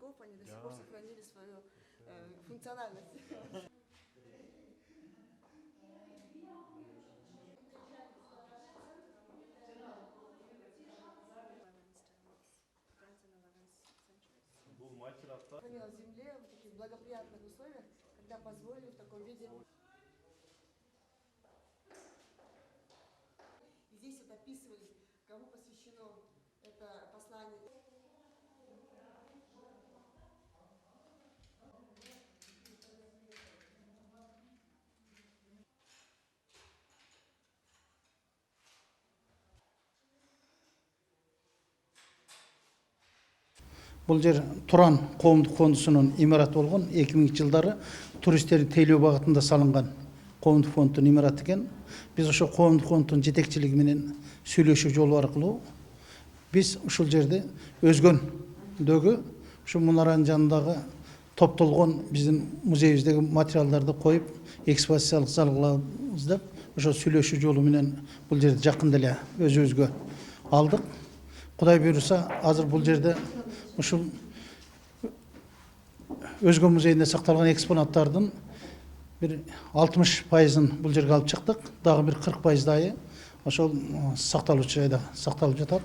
веков они до сих пор сохранили свою функциональность. Хранила в земле в таких благоприятных условиях, когда позволили в таком виде. И здесь вот описывали, кому посвящено это послание. Бұл жер Тұран қоғамдық фондысының имараты болған, 2000 жылдары туристерді тейлеу бағытында салынған қоғамдық фондтың имараты екен. Біз ошо қоғамдық фондтың жетекчилигинен сүйлөшүү жолу аркылуу біз ушул жерде өзгөндөгү ушу мунаранын жанындагы топтолгон биздин музейибиздеги материалдарды коюп экспозициялык зал кылабыз деп ошо сүйлөшүү жолу менен бул жерди жакында эле өзүбүзгө алдык. Кудай буйруса, азыр бул жерде ушул өзгө музейинде сакталган экспонаттардын бир 60%-ын бул жерге алып чыктык. Дагы бир 40%-ы ошол сакталуучу жайда сакталып жатат.